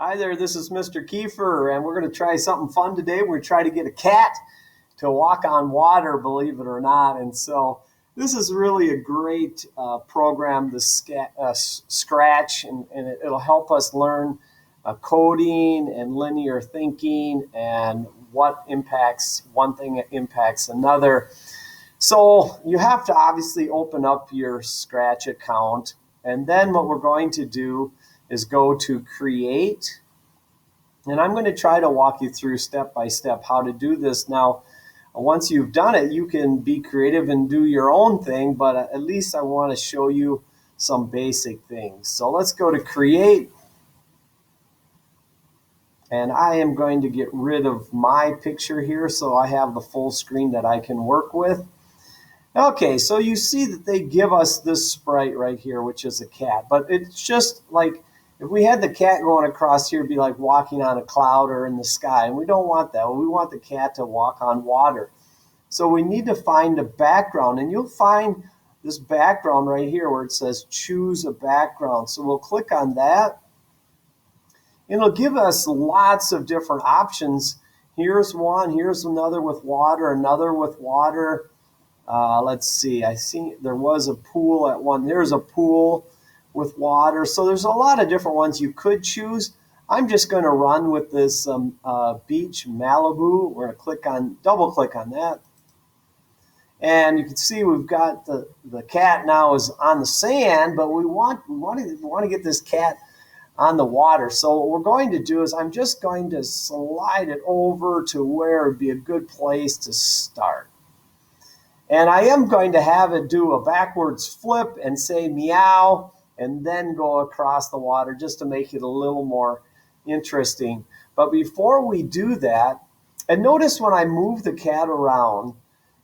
Hi there, this is Mr. Kieffer, and we're going to try something fun today. We're going to try to get a cat to walk on water, believe it or not. And so this is really a great program, the Scratch, and it'll help us learn coding and linear thinking and what impacts one thing impacts another. So you have to obviously open up your Scratch account, and then what we're going to do is go to create. And I'm going to try to walk you through step by step how to do this. Now, once you've done it, you can be creative and do your own thing, but at least I want to show you some basic things. So let's go to create. And I am going to get rid of my picture here so I have the full screen that I can work with. Okay, so you see that they give us this sprite right here, which is a cat. But it's just like if we had the cat going across here, it'd be like walking on a cloud or in the sky. And we don't want that. We want the cat to walk on water. So we need to find a background. And you'll find this background right here where it says choose a background. So we'll click on that. It'll give us lots of different options. Here's one. Here's another with water. Another with water. Let's see, I see there was a pool at one. There's a pool with water. So there's a lot of different ones you could choose. I'm just going to run with this beach Malibu. We're going to double click on that. And you can see we've got the cat now is on the sand, but we want to get this cat on the water. So what we're going to do is I'm just going to slide it over to where it would be a good place to start. And I am going to have it do a backwards flip and say meow and then go across the water just to make it a little more interesting. But before we do that, and notice when I move the cat around,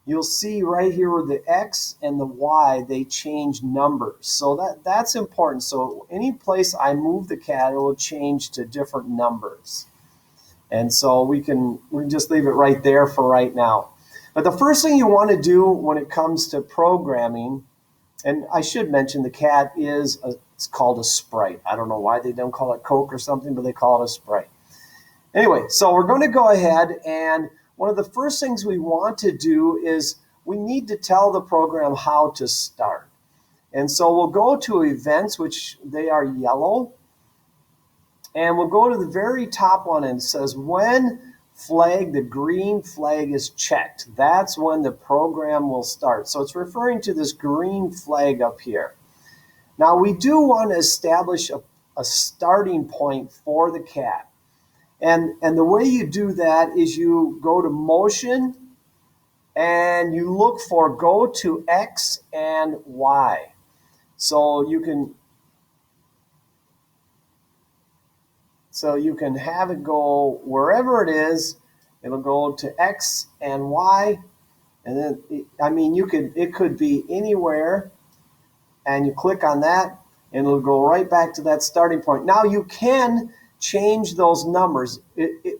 you'll see right here where the X and the Y, they change numbers. So that's important. So any place I move the cat, it will change to different numbers. And so we can just leave it right there for right now. But the first thing you want to do when it comes to programming, and I should mention the cat it's called a sprite. I don't know why they don't call it Coke or something, but they call it a sprite. Anyway, so we're going to go ahead, and one of the first things we want to do is we need to tell the program how to start. And so we'll go to events, which they are yellow, and we'll go to the very top one, and it says when the green flag is checked. That's when the program will start. So it's referring to this green flag up here. Now we do want to establish a starting point for the cat. And the way you do that is you go to motion and you look for go to X and Y. So you can have it go wherever it is. It'll go to X and Y. And then, it could be anywhere. And you click on that, and it'll go right back to that starting point. Now, you can change those numbers.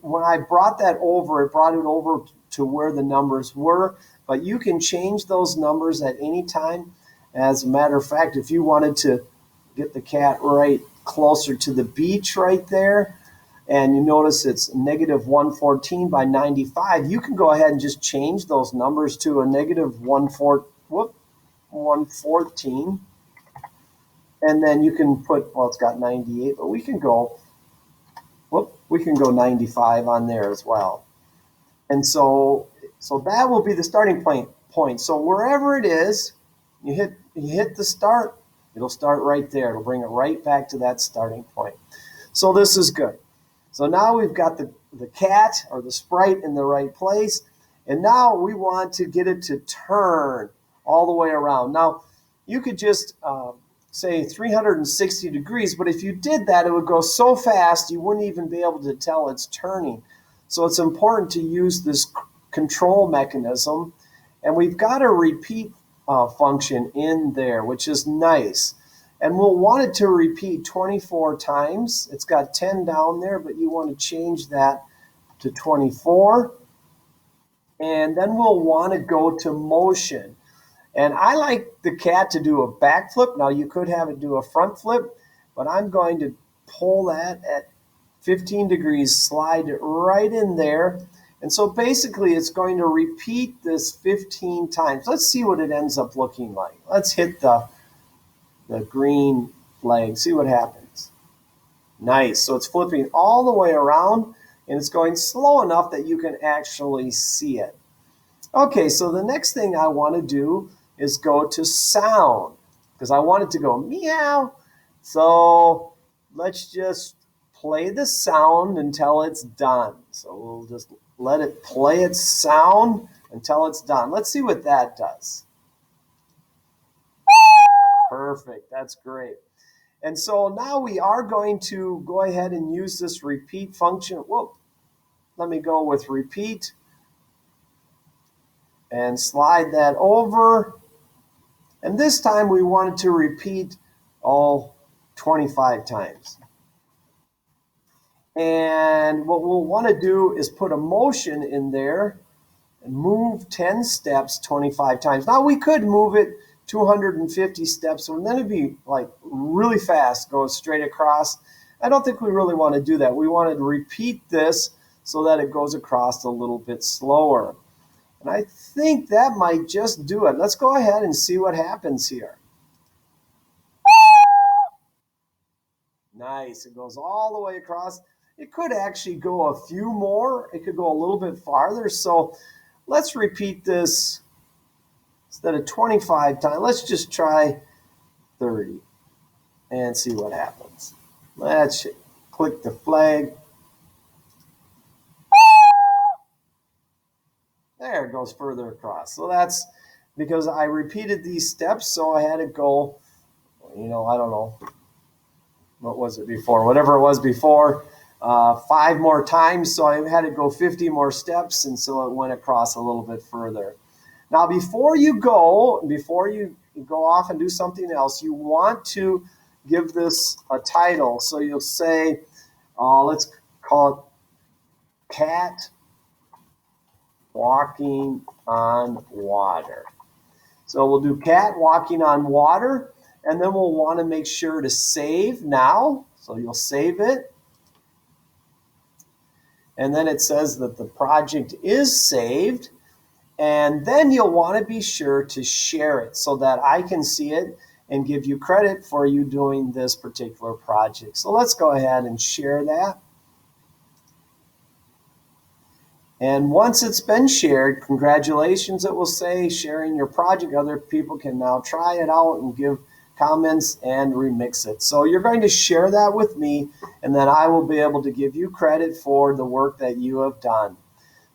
When I brought that over, it brought it over to where the numbers were. But you can change those numbers at any time. As a matter of fact, if you wanted to get the cat right closer to the beach right there, and you notice it's negative 114 by 95, you can go ahead and just change those numbers to a negative 114. And then you can put, well, it's got 98, but we can go 95 on there as well. And so that will be the starting point. So wherever it is, you hit the start, it'll start right there. It'll bring it right back to that starting point. So this is good. So now we've got the cat or the sprite in the right place. And now we want to get it to turn all the way around. Now, you could just say 360 degrees, but if you did that, it would go so fast you wouldn't even be able to tell it's turning. So it's important to use this control mechanism. And we've got a repeat function in there, which is nice. And we'll want it to repeat 24 times. It's got 10 down there, but you want to change that to 24. And then we'll want to go to motion. And I like the cat to do a back flip. Now, you could have it do a front flip, but I'm going to pull that at 15 degrees, slide it right in there. And so basically it's going to repeat this 15 times. Let's see what it ends up looking like. Let's hit the green flag, see what happens. Nice, so it's flipping all the way around and it's going slow enough that you can actually see it. Okay, so the next thing I want to do is go to sound because I want it to go meow. So let's just play the sound until it's done. So we'll just let it play its sound until it's done. Let's see what that does. Perfect, that's great. And so now we are going to go ahead and use this repeat function. Whoa, let me go with repeat and slide that over. And this time we wanted to repeat all 25 times. And what we'll want to do is put a motion in there and move 10 steps 25 times. Now we could move it 250 steps and then it'd be like really fast, go straight across. I don't think we really want to do that. We want to repeat this so that it goes across a little bit slower. And I think that might just do it. Let's go ahead and see what happens here. Nice, it goes all the way across. It could actually go a few more. It could go a little bit farther. So let's repeat this. Instead of 25 times, let's just try 30 and see what happens. Let's click the flag. There, it goes further across. So that's because I repeated these steps, so I had to go, I don't know, what was it before? Whatever it was before, 5 more times. So I had to go 50 more steps, and so it went across a little bit further. Now, before you go off and do something else, you want to give this a title. So you'll say, let's call it Cat Walking on Water. So we'll do Cat Walking on Water, and then we'll want to make sure to save now. So you'll save it. And then it says that the project is saved. And then you'll want to be sure to share it so that I can see it and give you credit for you doing this particular project. So let's go ahead and share that. And once it's been shared, congratulations, it will say sharing your project. Other people can now try it out and give comments and remix it. So you're going to share that with me, and then I will be able to give you credit for the work that you have done.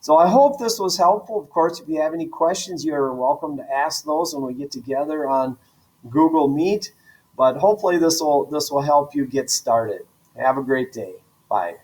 So I hope this was helpful. Of course, if you have any questions, you're welcome to ask those when we get together on Google Meet. But hopefully this will help you get started. Have a great day. Bye.